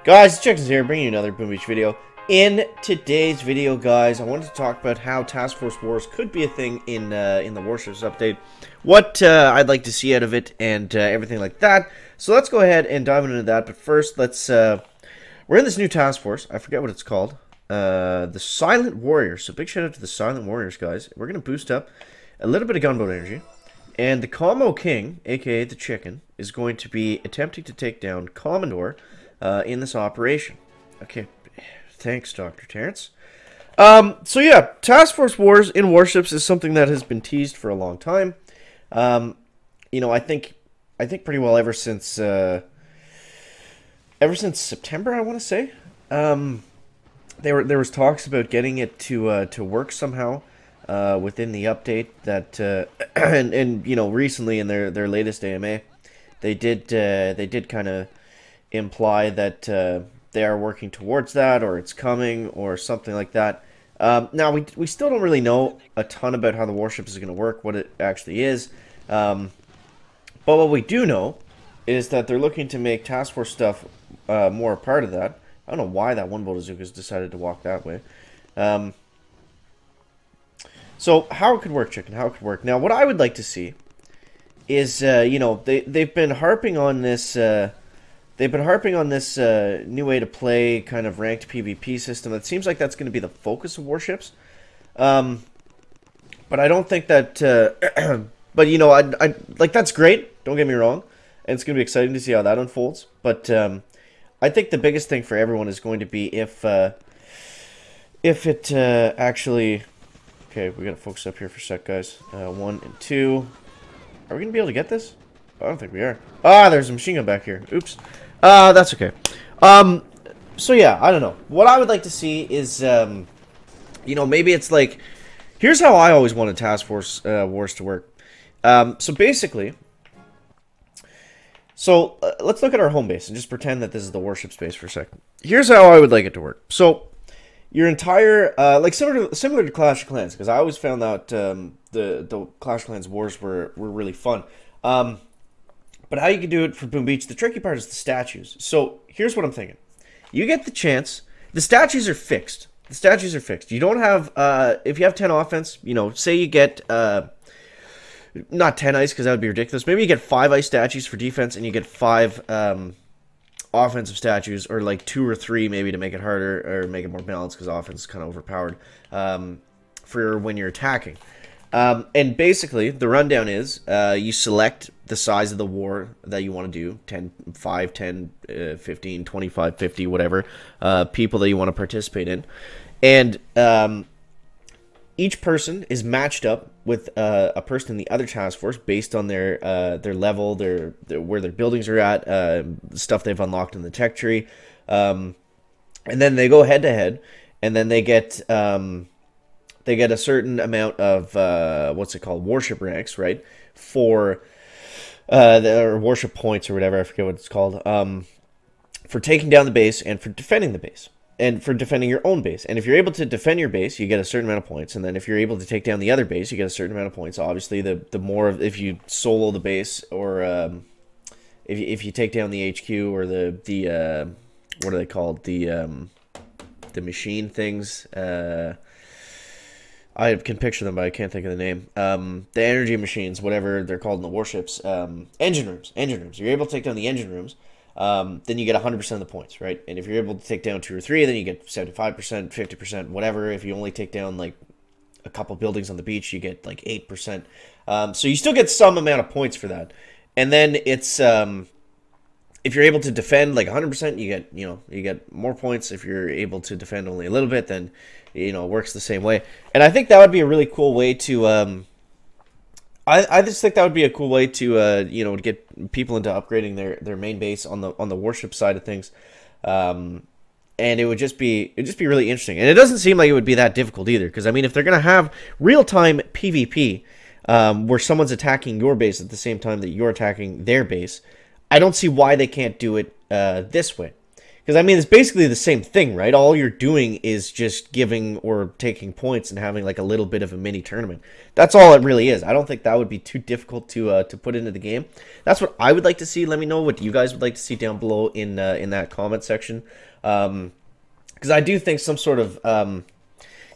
Guys, Chickens here, bringing you another Boom Beach video. In today's video, guys, I wanted to talk about how Task Force Wars could be a thing in the Warships update, what I'd like to see out of it, and everything like that. So let's go ahead and dive into that. But first, let's we're in this new task force. I forget what it's called. The Silent Warriors. So big shout out to the Silent Warriors, guys. We're gonna boost up a little bit of gunboat energy, and the Commo King, aka the Chicken, is going to be attempting to take down Commodore in this operation. Okay, thanks, Dr. Terrence. So yeah, Task Force Wars in Warships is something that has been teased for a long time. You know, I think pretty well ever since September, I want to say. There was talks about getting it to work somehow within the update that and you know, recently in their latest AMA, they did kind of imply that they are working towards that, or it's coming, or something like that. Now, we still don't really know a ton about how the Warships is going to work, what it actually is. But what we do know is that they're looking to make Task Force stuff more a part of that. I don't know why that one Botazuka's decided to walk that way. So, how it could work, Chicken, how it could work. Now, what I would like to see is, you know, they've been harping on this... new way to play, kind of ranked PvP system. It seems like that's going to be the focus of Warships. But I don't think that... but, you know, I like, that's great. Don't get me wrong. And it's going to be exciting to see how that unfolds. But I think the biggest thing for everyone is going to be if it actually... Okay, we got to focus up here for a sec, guys. 1 and 2. Are we going to be able to get this? I don't think we are. Ah, there's a machine gun back here. Oops. That's okay. So yeah, I don't know. What I would like to see is, you know, maybe it's like... Here's how I always wanted Task Force Wars to work. So basically... So, let's look at our home base and just pretend that this is the Warship space for a second. Here's how I would like it to work. So, your entire... like, similar to Clash of Clans, because I always found that the Clash of Clans Wars were really fun. But how you can do it for Boom Beach, the tricky part is the statues. So, here's what I'm thinking. You get the chance... The statues are fixed. The statues are fixed. You don't have... if you have 10 offense, you know, say you get... not 10 ice, because that would be ridiculous. Maybe you get 5 ice statues for defense, and you get 5 offensive statues, or like 2 or 3 maybe to make it harder, or make it more balanced, because offense is kind of overpowered, for when you're attacking. And basically, the rundown is, you select the size of the war that you want to do, 10, 5, 10, 15, 25, 50, whatever, people that you want to participate in. And each person is matched up with a person in the other task force based on their level, where their buildings are at, stuff they've unlocked in the tech tree. And then they go head to head, and then they get a certain amount of what's it called, warship ranks, right? For or warship points or whatever, I forget what it's called. For taking down the base and for defending the base. And for defending your own base. And if you're able to defend your base, you get a certain amount of points. And then if you're able to take down the other base, you get a certain amount of points. Obviously, the more of, if you solo the base, or if you take down the HQ, or the what are they called, the machine things. I can picture them, but I can't think of the name. The energy machines, whatever they're called in the warships. Engine rooms. You're able to take down the engine rooms. Then you get 100% of the points, right? And if you're able to take down 2 or 3, then you get 75%, 50%, whatever. If you only take down, like, a couple buildings on the beach, you get, like, 8%. So you still get some amount of points for that. And then it's, if you're able to defend, like, 100%, you get more points. If you're able to defend only a little bit, then, you know, it works the same way. And I think that would be a really cool way to, I just think that would be a cool way to you know, get people into upgrading their main base on the warship side of things, and it'd just be really interesting. And it doesn't seem like it would be that difficult either, because I mean, if they're gonna have real-time PvP, where someone's attacking your base at the same time that you're attacking their base, I don't see why they can't do it this way. Because, I mean, it's basically the same thing, right? All you're doing is just giving or taking points and having, like, a little bit of a mini tournament. That's all it really is. I don't think that would be too difficult to put into the game. That's what I would like to see. Let me know what you guys would like to see down below in that comment section. Because I do think some sort of,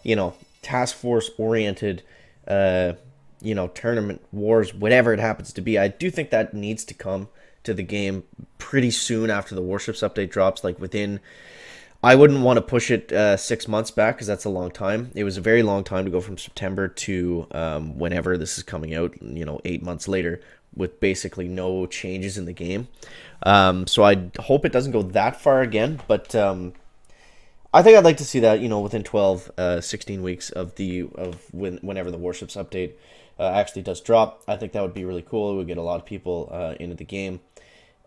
you know, task force-oriented, you know, tournament, wars, whatever it happens to be, I do think that needs to come to the game pretty soon after the Warships update drops, like within, I wouldn't want to push it 6 months back because that's a long time. It was a very long time to go from September to whenever this is coming out, you know, 8 months later with basically no changes in the game. So I hope it doesn't go that far again, but I think I'd like to see that, you know, within 12, 16 weeks of whenever the Warships update actually does drop. I think that would be really cool. It would get a lot of people into the game.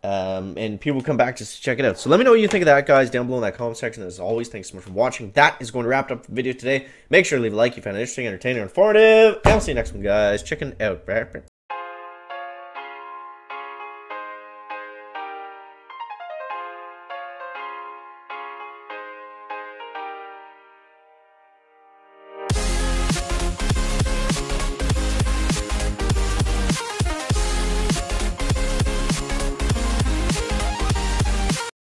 And people come back just to check it out. So let me know what you think of that, guys, down below in that comment section. As always, thanks so much for watching. That is going to wrap up the video today. Make sure to leave a like if you found it interesting, entertaining, or informative. And I'll see you next one, guys. Check it out.